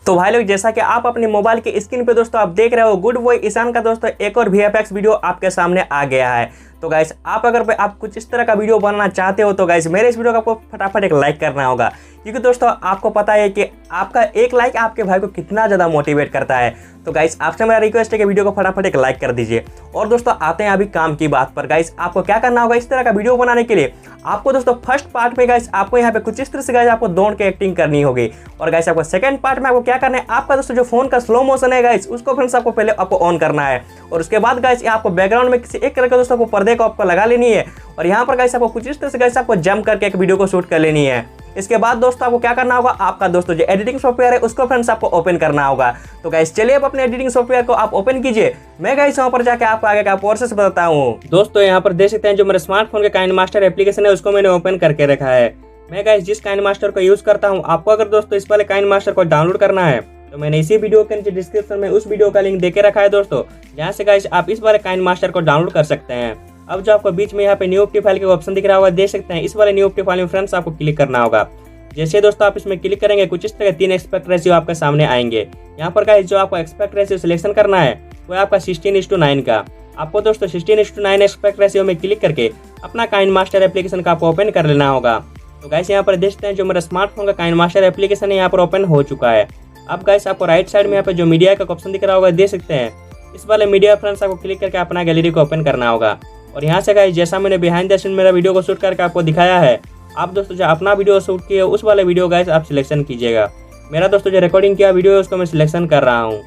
तो भाई लोग जैसा कि आप अपने मोबाइल की स्क्रीन पे दोस्तों आप देख रहे हो गुड बॉय ईशान का दोस्तों एक और VFX वीडियो आपके सामने आ गया है। तो गाइस आप कुछ इस तरह का वीडियो बनाना चाहते हो तो गाइस मेरे इस वीडियो को आपको फटाफट एक लाइक करना होगा, क्योंकि दोस्तों आपको पता है कि आपका एक लाइक आपके भाई को कितना ज़्यादा मोटिवेट करता है। तो गाइस आपसे मेरा रिक्वेस्ट है कि वीडियो को फटाफट एक लाइक कर दीजिए। और दोस्तों आते हैं अभी काम की बात पर। गाइस आपको क्या करना होगा इस तरह का वीडियो बनाने के लिए, आपको दोस्तों फर्स्ट पार्ट में गाइस आपको यहाँ पे कुछ इस तरह से गाइस आपको दौड़ के एक्टिंग करनी होगी। और गाइस आपको सेकंड पार्ट में आपको क्या करना है, आपका दोस्तों जो फोन का स्लो मोशन है गाइस उसको फ्रेंड्स आपको पहले आपको ऑन करना है। और उसके बाद गाइस आपको बैकग्राउंड में किसी एक कलर का दोस्तों पर्दे को आपको लगा लेनी है। और यहाँ पर गाइस आपको कुछ इस तरह से गाइस आपको जंप करके एक वीडियो को शूट कर लेनी है। इसके बाद दोस्तों आपको क्या करना होगा, आपका दोस्तों जो एडिटिंग सॉफ्टवेयर है उसको फ्रेंड्स आपको ओपन करना होगा। तो गाइस चलिए अब अपने एडिटिंग सॉफ्टवेयर को आप ओपन कीजिए। मैं गाइस वहां पर जाके आपको आगे का प्रोसेस बताता हूँ। दोस्तों यहाँ पर देख सकते हैं जो मेरे स्मार्टफोन का काइनमास्टर एप्लीकेशन है उसको मैंने ओपन करके रखा है। मैं गाइस जिस काइनमास्टर को यूज करता हूँ, आपको अगर दोस्तों इस वाले काइनमास्टर को डाउनलोड करना है तो मैंने इसी वीडियो के नीचे डिस्क्रिप्शन में उस वीडियो का लिंक देके रखा है दोस्तों, जहाँ से गाइस आप इस वाले काइनमास्टर को डाउनलोड कर सकते हैं। अब जो आपको बीच में यहाँ पे न्यू एप्टी फाइल का ऑप्शन दिख रहा होगा, देख सकते हैं इस वाले न्यू एप्टी फाइल में फ्रेंड्स आपको क्लिक करना होगा। जैसे दोस्तों आप इसमें क्लिक करेंगे कुछ इस तरह के 3 एस्पेक्ट रेशियो आपके सामने आएंगे। यहाँ पर गाइस जो आपको एस्पेक्ट रेशियो सिलेक्शन करना है वो है आपका 16:9 का। आपको दोस्तों 16:9 एस्पेक्ट रेशियो में क्लिक करके अपना काइनमास्टर एप्लीकेशन का आपको ओपन कर लेना होगा। तो गाइस यहाँ पर देखते हैं जो मेरा स्मार्टफोन का काइनमास्टर एप्लीकेशन है यहाँ पर ओपन हो चुका है। अब गाइस आपको राइट साइड में यहाँ पे जो मीडिया का ऑप्शन दिख रहा होगा, देख सकते हैं इस वाले मीडिया फ्रेंड्स आपको क्लिक करके अपना गैलरी को ओपन करना होगा। और यहाँ से गाइस जैसा मैंने बिहाइंड द सीन मेरा वीडियो को शूट करके आपको दिखाया है, आप दोस्तों जो अपना वीडियो शूट किए उस वाले वीडियो गाइस आप सिलेक्शन कीजिएगा। मेरा दोस्तों जो रिकॉर्डिंग किया वीडियो है उसको मैं सिलेक्शन कर रहा हूँ।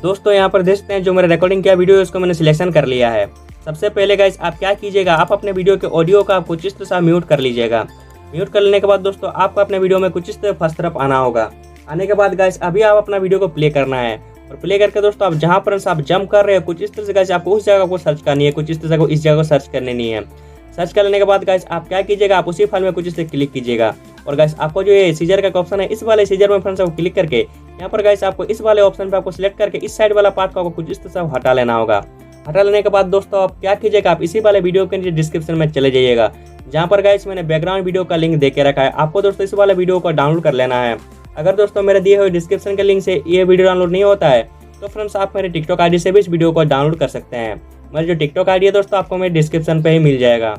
दोस्तों यहाँ पर देख सकते हैं जो मेरा रिकॉर्डिंग किया वीडियो है उसको मैंने सिलेक्शन कर लिया है। सबसे पहले गाइस आप क्या कीजिएगा, आप अपने वीडियो के ऑडियो का आप कुछ इस तरह से म्यूट कर लीजिएगा। म्यूट कर लेने के बाद दोस्तों आपको अपने वीडियो में कुछ इस तरह फर्स्ट तरफ आना होगा। आने के बाद गाइस अभी आप अपना वीडियो को प्ले करना है। और प्ले करके दोस्तों आप जहाँ पर आप जंप कर रहे हो कुछ इस तरह से गाइस आपको उस जगह को सर्च करनी है, कुछ इस तरह से इस जगह को सर्च करनी नहीं है। सर्च कर लेने के बाद गाइस आप क्या कीजिएगा, आप उसी फाइल में कुछ इस तरह क्लिक कीजिएगा। और गाइस आपको जो ये सीजर का ऑप्शन है इस वाले सीजर में फ्रेंड्स आपको क्लिक करके यहाँ पर गाइस आपको इस वाले ऑप्शन पे आपको सिलेक्ट करके इस साइड वाला पार्ट को आपको कुछ इस तरह से हटा लेना होगा। हटा लेने के बाद दोस्तों आप क्या कीजिएगा, आप इसी वाले वीडियो के नीचे डिस्क्रिप्शन में चले जाइएगा, जहाँ पर गाइस मैंने बैकग्राउंड वीडियो का लिंक देके रखा है। आपको दोस्तों इस वाले वीडियो को डाउनलोड कर लेना है। अगर दोस्तों मेरे दिए हुए डिस्क्रिप्शन के लिंक से ये वीडियो डाउनलोड नहीं होता है तो फ्रेंड्स आप मेरे टिकटॉक आईडी से भी इस वीडियो को डाउनलोड कर सकते हैं। मेरा जो टिकटॉक आईडी है दोस्तों आपको मेरे डिस्क्रिप्शन पे ही मिल जाएगा।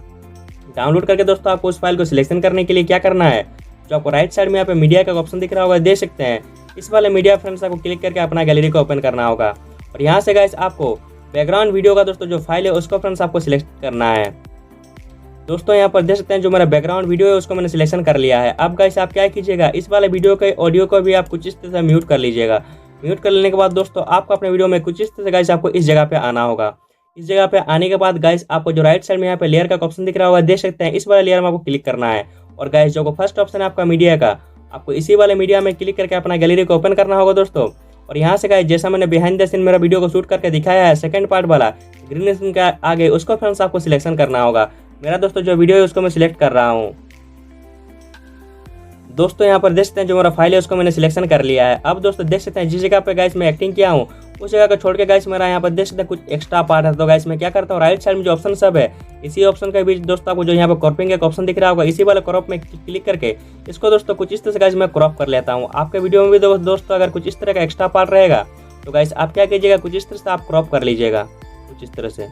डाउनलोड करके दोस्तों आपको उस फाइल को सिलेक्शन करने के लिए क्या करना है, जो आपको राइट साइड में यहाँ पे मीडिया का ऑप्शन दिख रहा होगा, देख सकते हैं इस वाले मीडिया फ्रेंड्स आपको क्लिक करके अपना गैलरी को ओपन करना होगा। और यहाँ से गाइस आपको बैकग्राउंड वीडियो का दोस्तों जो फाइल है उसको फ्रेंड्स आपको सिलेक्ट करना है। दोस्तों यहाँ पर देख सकते हैं जो मेरा बैकग्राउंड वीडियो है उसको मैंने सिलेक्शन कर लिया है। अब गाइस आप क्या कीजिएगा, इस वाले वीडियो के ऑडियो को भी आप कुछ इस तरह से म्यूट कर लीजिएगा। म्यूट कर लेने के बाद दोस्तों आपको अपने वीडियो में कुछ इस तरह से गाइस आपको इस जगह पे आना होगा। इस जगह पे आने के बाद गाइस आपको जो राइट साइड में यहाँ पे लेयर का ऑप्शन दिख रहा होगा, देख सकते हैं इस वाले लेयर में आपको क्लिक करना है। और गाइस जो फर्स्ट ऑप्शन है आपका मीडिया का, आपको इसी वाले मीडिया में क्लिक करके अपना गैलरी को ओपन करना होगा दोस्तों। और यहाँ से गाइस जैसा मैंने बिहाइंड द सीन मेरा वीडियो को शूट करके दिखाया है सेकंड पार्ट वाला ग्रीन स्क्रीन का आगे, उसको फ्रेंड्स आपको सिलेक्शन करना होगा। मेरा दोस्तों जो वीडियो है उसको मैं सिलेक्ट कर रहा हूँ। दोस्तों यहाँ पर देख सकते हैं जो मेरा फाइल है उसको मैंने सिलेक्शन कर लिया है। अब दोस्तों देख सकते हैं जिस जगह पे गाइस मैं एक्टिंग किया हूँ उस जगह को छोड़ के गाइस मेरा यहाँ पर देख सकते हैं कुछ एक्स्ट्रा पार्ट है। तो गाइस मैं क्या करता हूँ, राइट साइड में जो ऑप्शन सब है इसी ऑप्शन के बीच दोस्तों आपको जो यहाँ पर क्रॉपिंग का ऑप्शन दिख रहा होगा, इसी वाले क्रॉप में क्लिक करके इसको दोस्तों कुछ इस तरह से गाइस मैं क्रॉप कर लेता हूँ। आपके वीडियो में भी दोस्तों अगर कुछ इस तरह का एक्स्ट्रा पार्ट रहेगा तो गाइस आप क्या कीजिएगा, कुछ इस तरह से आप क्रॉप कर लीजिएगा कुछ इस तरह से।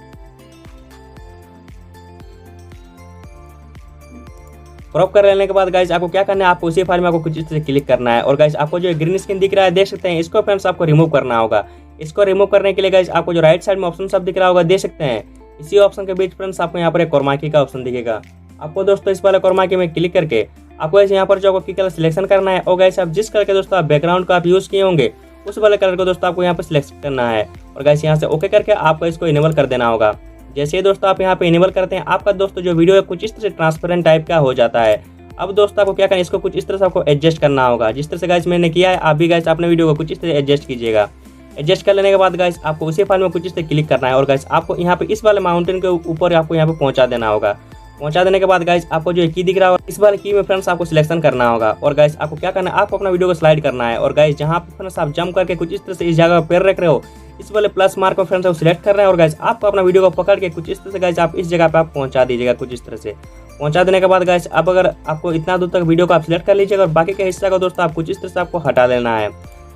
क्रॉप कर लेने के बाद गाइस आपको क्या करना है, आपको उसी फाइल में आपको कुछ इस तरह से क्लिक करना है। और गाइस आपको जो ग्रीन स्क्रीन दिख रहा है देख सकते हैं इसको फ्रेंड्स आपको रिमूव करना होगा। इसको रिमूव करने के लिए गाइस आपको जो राइट साइड में ऑप्शन सब दिख रहा होगा, देख सकते हैं इसी ऑप्शन के बीच फ्रेंड्स आपको यहाँ पर एक कोरमाकी का ऑप्शन दिखेगा। आपको दोस्तों इस वाले कोरमाकी में क्लिक करके आपको यहाँ पर जो आपको कलर सिलेक्शन करना है। और गाइस आप जिस कलर के दोस्तों आप बैकग्राउंड को आप यूज किए होंगे उस वाले कलर को दोस्तों आपको यहाँ पर सिलेक्ट करना है। और गाइस यहाँ से ओके करके आपको इसको इनेबल कर देना होगा। जैसे ही दोस्तों आप यहाँ पे इनेबल करते हैं आपका दोस्तों जो वीडियो है कुछ इस तरह से ट्रांसपेरेंट टाइप का हो जाता है। अब दोस्तों आपको क्या करना है, इसको कुछ इस तरह से आपको एडजस्ट करना होगा। जिस तरह से गाइस मैंने किया है आप भी गाइस अपने वीडियो को कुछ इस तरह एडजस्ट कीजिएगा। एडजस्ट कर लेने के बाद गाइस आपको उसी फाइल में कुछ इस तरह क्लिक करना है। और गाइस आपको यहाँ पे इस वाले माउंटेन के ऊपर आपको यहाँ पे पहुंचा देना होगा। पहुंचा देने के बाद गाइस आपको जो की दिख रहा होगा इस वाले की में फ्रेंड्स आपको सिलेक्शन करना होगा। और गाइस आपको क्या करना है, आपको अपना वीडियो को स्लाइड करना है। और गाइस जहाँ पे फ्रेंड्स आप जंप करके कुछ इस तरह से इस जगह पर पैर रख रहे हो इस वाले प्लस मार्क को फ्रेंड्स आप सिलेक्ट कर रहे हैं। और गाइस आपको अपना वीडियो को पकड़ के कुछ इस तरह से गाइस आप इस जगह पे आप पहुंचा दीजिएगा कुछ इस तरह से। पहुंचा देने के बाद गाइस अब अगर आपको इतना दूर तक वीडियो को आप सिलेक्ट कर लीजिएगा और बाकी के हिस्सा को दोस्तों आप कुछ इस तरह से आपको हटा लेना है।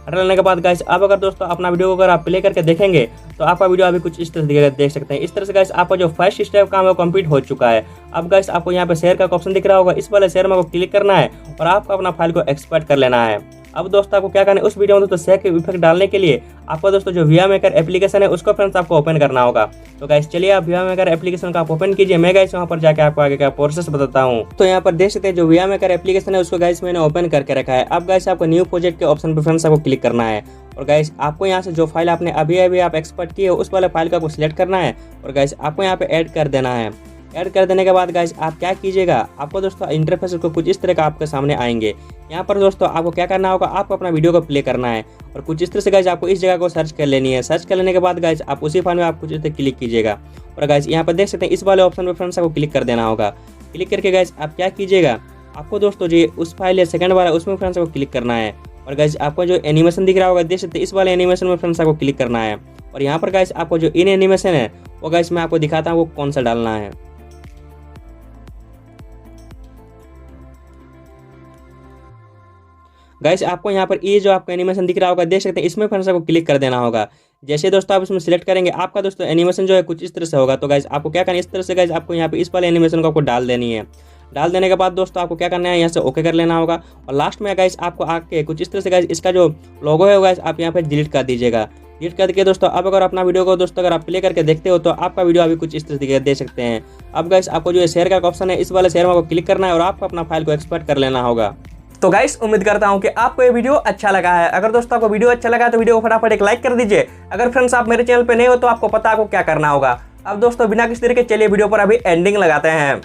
हटा लेने के बाद गाइस अब अगर दोस्तों अपना वीडियो को अगर आप प्ले करके देखेंगे तो आपका वीडियो अभी कुछ इस तरह से देख सकते हैं। इस तरह से गाइस आपका जो फर्स्ट स्टेप काम है वो कंप्लीट हो चुका है। अब गाइस आपको यहाँ पे शेयर का ऑप्शन दिख रहा होगा, इस वाले शेयर में आपको क्लिक करना है और आपको अपना फाइल को एक्सपोर्ट कर लेना है। अब दोस्तों आपको क्या करना है, उस वीडियो में दोस्तों शेयर के इफेक्ट डालने के लिए आपको दोस्तों जो वियामेकर एप्लीकेशन है उसको फ्रेंड्स आपको ओपन करना होगा। तो गाइस चलिए आप वियामेकर एप्लीकेशन का आप ओपन कीजिए। मैं गाइस वहाँ पर जाके आपको आगे का प्रोसेस बताता हूँ। तो यहाँ पर देख सकते हैं जो वियामेकर एप्लीकेशन है उसको गाइस मैंने ओपन करके रखा है। अब गाइस आपको न्यू प्रोजेक्ट के ऑप्शन पर फ्रेंड्स आपको क्लिक करना है और गाइस आपको यहाँ से जो फाइल आपने अभी आप एक्सपोर्ट की है उस वाले फाइल का आपको सिलेक्ट करना है और गाइस आपको यहाँ पे ऐड कर देना है। ऐड कर देने के बाद गाइस आप क्या कीजिएगा, आपको दोस्तों इंटरफेस को कुछ इस तरह का आपके सामने आएंगे। यहाँ पर दोस्तों आपको क्या करना होगा, आपको अपना वीडियो को प्ले करना है और कुछ इस तरह से गाइस आपको इस जगह को सर्च कर लेनी है। सर्च कर लेने के बाद गाइस आप उसी फाइल में आप कुछ इस तरह क्लिक कीजिएगा और गाइस यहाँ पर देख सकते हैं इस वाले ऑप्शन पर फ्रेंड्स आपको क्लिक कर देना होगा। क्लिक करके गाइस आप क्या कीजिएगा, आपको दोस्तों जो उस फाइल है सेकंड वाला उसमें फ्रेंड्स आपको क्लिक करना है और गाइस आपको जो एनिमेशन दिख रहा होगा देख सकते हैं इस वाले एनिमेशन में फ्रेंड्स आपको क्लिक करना है और यहाँ पर गाइस आपको जो इन एनिमेशन है वो गाइस मैं आपको दिखाता हूँ वो कौन सा डालना है। गाइस आपको यहाँ पर ये जो आपको एनिमेशन दिख रहा होगा देख सकते हैं इसमें फ्रेंड्स आपको क्लिक कर देना होगा। जैसे दोस्तों आप इसमें सिलेक्ट करेंगे आपका दोस्तों एनिमेशन जो है कुछ इस तरह से होगा। तो गाइस आपको क्या करना है, इस तरह से गाइस आपको यहाँ पे इस वाले एनिमेशन को आपको डाल देनी है। डाल देने के बाद दोस्तों आपको क्या करना है, यहाँ से ओके कर लेना होगा और लास्ट में गाइस आपको आके कुछ इस तरह से गाइस इसका जो लोगो है गाइस आप यहाँ पे डिलीट कर दीजिएगा। डिलीट करके दोस्तों अब अगर अपना वीडियो को दोस्तों अगर आप प्ले करके देखते हो तो आपका वीडियो अभी कुछ इस तरह से दे सकते हैं। अब गाइस आपको जो शेयर का ऑप्शन है इस वाले शेयर में आपको क्लिक करना है और आपको अपना फाइल को एक्सपोर्ट कर लेना होगा। तो गाइस उम्मीद करता हूं कि आपको ये वीडियो अच्छा लगा है। अगर दोस्तों आपको वीडियो अच्छा लगा तो वीडियो को फटाफट एक लाइक कर दीजिए। अगर फ्रेंड्स आप मेरे चैनल पे नए हो तो आपको पता आपको क्या करना होगा। अब दोस्तों बिना किसी तरीके चलिए वीडियो पर अभी एंडिंग लगाते हैं।